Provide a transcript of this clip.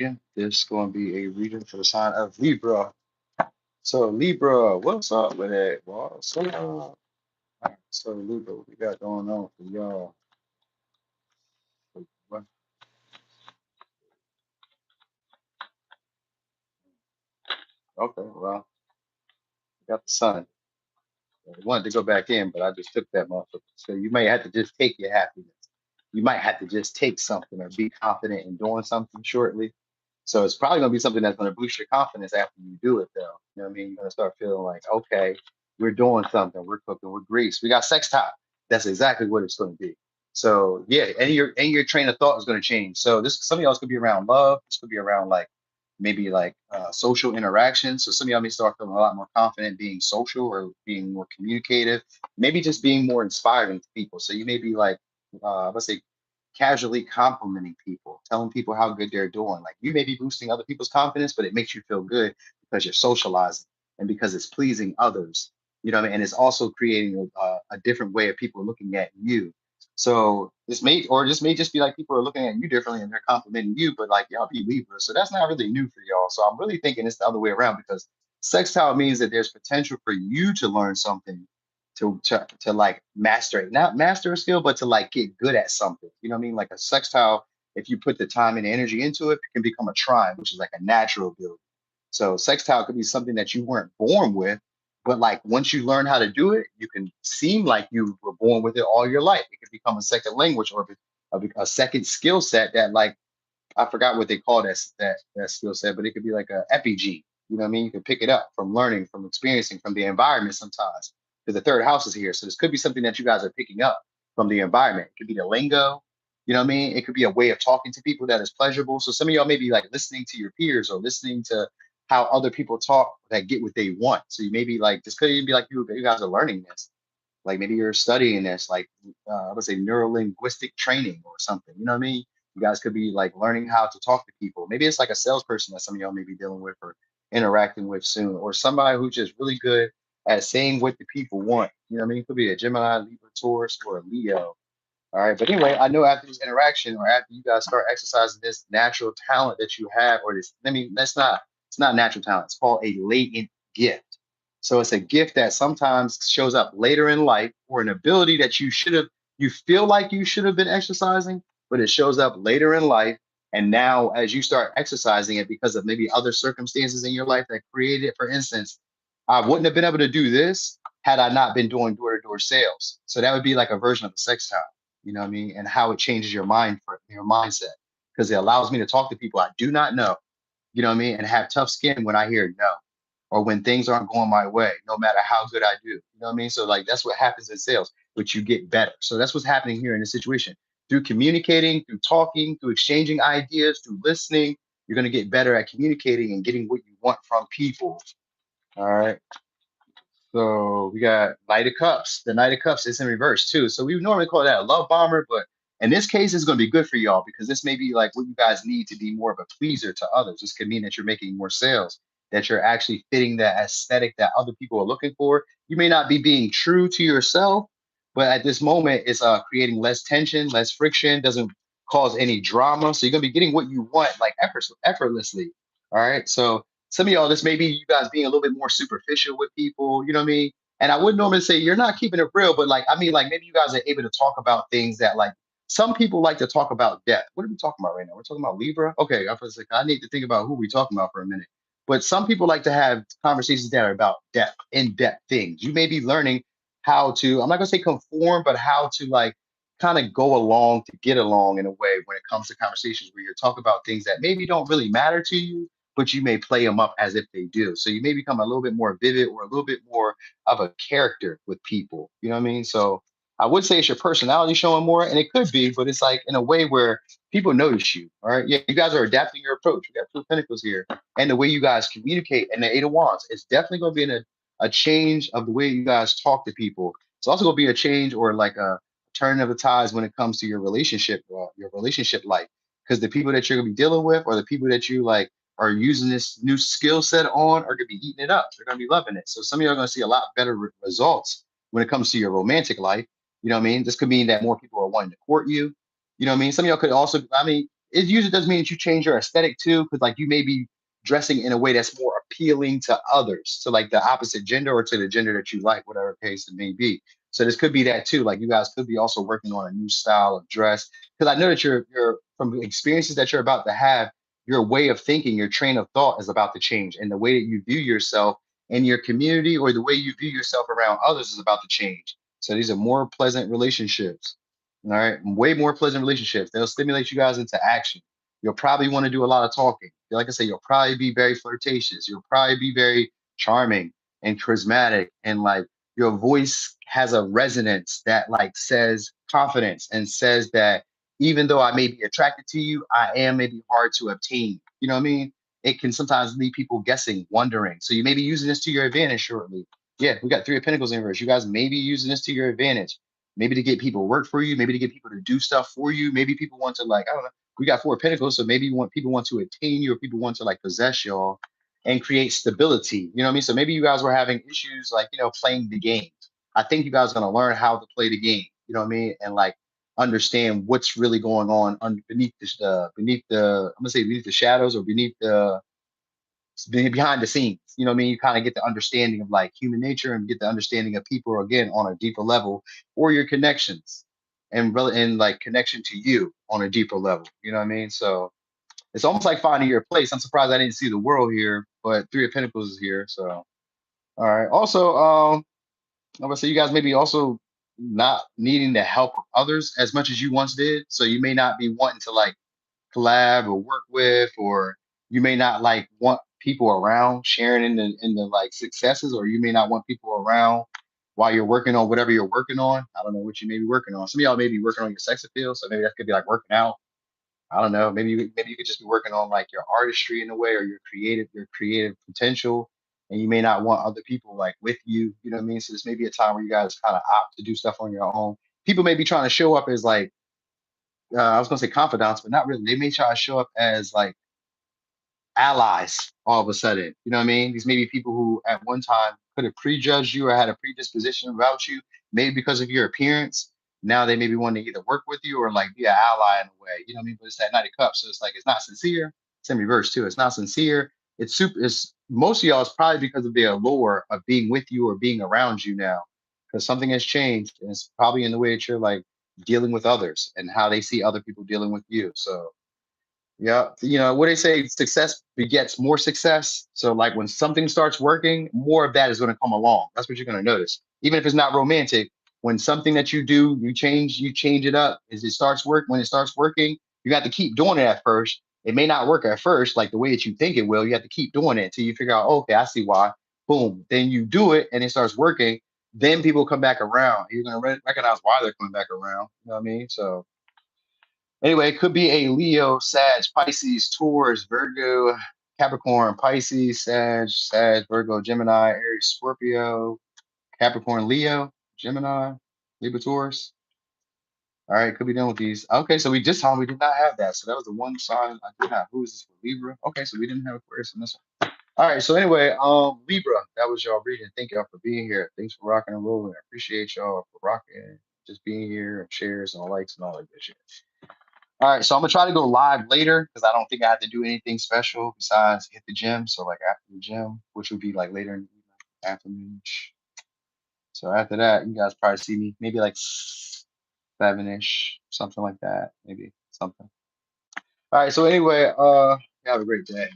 Yeah, this is going to be a reading for the sign of Libra. So Libra, what's up with it? What's up? So Libra, what we got going on for y'all? What- Okay, well, we got the sun. I wanted to go back in, but I just took that motherfucker. So you may have to just take your happiness. You might have to just take something or be confident in doing something shortly. So it's probably gonna be something that's gonna boost your confidence after you do it, though. You know what I mean? You're gonna start feeling like, okay, we're doing something, we're cooking with grease. We got sextile. That's exactly what it's gonna be. So yeah, and your train of thought is gonna change. So this some of y'all could be around love. This could be around like maybe like social interaction. So some of y'all may start feeling a lot more confident being social or being more communicative, maybe just being more inspiring to people. So you may be like, let's say, casually complimenting people, telling people how good they're doing. Like you may be boosting other people's confidence, but it makes you feel good because you're socializing and because it's pleasing others. You know what I mean? And it's also creating a different way of people looking at you. So this may just be like people are looking at you differently and they're complimenting you, but like y'all be Libra. So that's not really new for y'all. So I'm really thinking it's the other way around because sextile means that there's potential for you to learn something to like master it, not master a skill, but to like get good at something. You know what I mean? Like a sextile, if you put the time and energy into it, it can become a trine, which is like a natural ability. So sextile could be something that you weren't born with, but like once you learn how to do it, you can seem like you were born with it all your life. It could become a second language or a second skill set that like I forgot what they call that skill set, but it could be like a epig. You know what I mean? You can pick it up from learning, from experiencing, from the environment sometimes. Because the third house is here. So this could be something that you guys are picking up from the environment. It could be the lingo, you know what I mean? It could be a way of talking to people that is pleasurable. So some of y'all may be like listening to your peers or listening to how other people talk that get what they want. So you may be like, this could even be like you guys are learning this. Like maybe you're studying this, like I would say neuro linguistic training or something. You know what I mean? You guys could be like learning how to talk to people. Maybe it's like a salesperson that some of y'all may be dealing with or interacting with soon, or somebody who's just really good at saying what the people want. You know what I mean? It could be a Gemini, Libra, Taurus, or a Leo. All right. But anyway, I know after this interaction or after you guys start exercising this natural talent that you have, or this, I mean, it's not natural talent. It's called a latent gift. So it's a gift that sometimes shows up later in life or an ability that you feel like you should have been exercising, but it shows up later in life. And now, as you start exercising it because of maybe other circumstances in your life that created it, for instance, I wouldn't have been able to do this had I not been doing door to door sales. So that would be like a version of a sextile, you know what I mean? And how it changes your mind for your mindset because it allows me to talk to people I do not know, you know what I mean? And have tough skin when I hear no or when things aren't going my way, no matter how good I do. You know what I mean? So like that's what happens in sales, but you get better. So that's what's happening here in this situation. Through communicating, through talking, through exchanging ideas, through listening, you're gonna get better at communicating and getting what you want from people. All right. So we got Knight of Cups. The Knight of Cups is in reverse too. So we would normally call that a love bomber, but in this case, it's going to be good for y'all because this may be like what you guys need to be more of a pleaser to others. This could mean that you're making more sales, that you're actually fitting the aesthetic that other people are looking for. You may not be being true to yourself, but at this moment, it's creating less tension, less friction, doesn't cause any drama. So you're going to be getting what you want like effortlessly. All right. So some of y'all, this may be you guys being a little bit more superficial with people, you know what I mean? And I would normally say you're not keeping it real, but like, I mean, like maybe you guys are able to talk about things that like some people like to talk about death. What are we talking about right now? We're talking about Libra. Okay, I was like, I need to think about who we're talking about for a minute. But some people like to have conversations that are about depth, in-depth things. You may be learning how to, I'm not gonna say conform, but how to like kind of go along to get along in a way when it comes to conversations where you're talking about things that maybe don't really matter to you, but you may play them up as if they do. So you may become a little bit more vivid or a little bit more of a character with people. You know what I mean? So I would say it's your personality showing more, and it could be, but it's like in a way where people notice you. All right. Yeah, you guys are adapting your approach. We got two pentacles here. And the way you guys communicate and the eight of wands, it's definitely going to be in a change of the way you guys talk to people. It's also going to be a change or like a turn of the tides when it comes to your relationship life. Because the people that you're going to be dealing with or the people that you like are using this new skill set on are going to be eating it up. They're going to be loving it. So some of you are going to see a lot better results when it comes to your romantic life. You know what I mean? This could mean that more people are wanting to court you. You know what I mean? Some of y'all could also, I mean, it usually does mean that you change your aesthetic too, because like you may be dressing in a way that's more appealing to others, to like the opposite gender or to the gender that you like, whatever case it may be. So this could be that too. Like you guys could be also working on a new style of dress. Because I know that you're from the experiences that you're about to have, your way of thinking, your train of thought is about to change. And the way that you view yourself in your community or the way you view yourself around others is about to change. So these are more pleasant relationships. All right. Way more pleasant relationships. They'll stimulate you guys into action. You'll probably want to do a lot of talking. Like I say, you'll probably be very flirtatious. You'll probably be very charming and charismatic. And like your voice has a resonance that like says confidence and says that even though I may be attracted to you, I am maybe hard to obtain. You know what I mean? It can sometimes leave people guessing, wondering. So you may be using this to your advantage shortly. Yeah, we got Three of Pentacles in reverse. You guys may be using this to your advantage. Maybe to get people to work for you, maybe to get people to do stuff for you. Maybe people want to like, I don't know. We got Four of Pentacles, so maybe you want people want to attain you or people want to like possess y'all and create stability. You know what I mean? So maybe you guys were having issues like, playing the game. I think you guys are gonna learn how to play the game. You know what I mean? And like understand what's really going on beneath I'm gonna say beneath the shadows or beneath the behind the scenes. You know what I mean? You kind of get the understanding of like human nature and get the understanding of people again on a deeper level or your connections and really and like connection to you on a deeper level. You know what I mean? So it's almost like finding your place. I'm surprised I didn't see the world here, but Three of Pentacles is here. So all right. Also, I'm gonna say you guys maybe also not needing the help of others as much as you once did. So you may not be wanting to like collab or work with, or you may not like want people around sharing in the like successes, or you may not want people around while you're working on whatever you're working on. I don't know what you may be working on. Some of y'all may be working on your sex appeal, so maybe that could be like working out. I don't know. Maybe you could just be working on like your artistry in a way or your creative potential. And you may not want other people like with you. You know what I mean? So this may be a time where you guys kind of opt to do stuff on your own. People may be trying to show up as like I was gonna say confidants, but not really. They may try to show up as like allies all of a sudden. You know what I mean? These may be people who at one time could have prejudged you or had a predisposition about you, maybe because of your appearance. Now they maybe want to either work with you or like be an ally in a way. You know what I mean? But it's that Knight of Cups, so it's like it's not sincere. It's in reverse too. It's not sincere. It's super. It's most of y'all is probably because of the allure of being with you or being around you now, because something has changed, and it's probably in the way that you're like dealing with others and how they see other people dealing with you. So yeah, what they say, success begets more success. So like when something starts working, more of that is going to come along. That's what you're going to notice. Even if it's not romantic, when something that you do, you change it up. As it starts when it starts working, you have to keep doing it at first. It may not work at first, like the way that you think it will. You have to keep doing it until you figure out, okay, I see why. Boom. Then you do it and it starts working. Then people come back around. You're going to recognize why they're coming back around. You know what I mean? So anyway, it could be a Leo, Sag, Pisces, Taurus, Virgo, Capricorn, Pisces, Sag, Virgo, Gemini, Aries, Scorpio, Capricorn, Leo, Gemini, Libra, Taurus. All right, could be done with these. Okay, so we just saw we did not have that. So that was the one sign I did have. Who is this for? Libra. Okay, so we didn't have Aquarius in this one. All right, so anyway, Libra, that was y'all reading. Thank y'all for being here. Thanks for rocking and rolling. I appreciate y'all for rocking, just being here and shares and likes and all that good shit. All right, so I'm gonna try to go live later because I don't think I have to do anything special besides hit the gym. So like after the gym, which would be like later in the evening, afternoon. So after that, you guys probably see me maybe like 7-ish, something like that, maybe something. All right. So anyway, have a great day.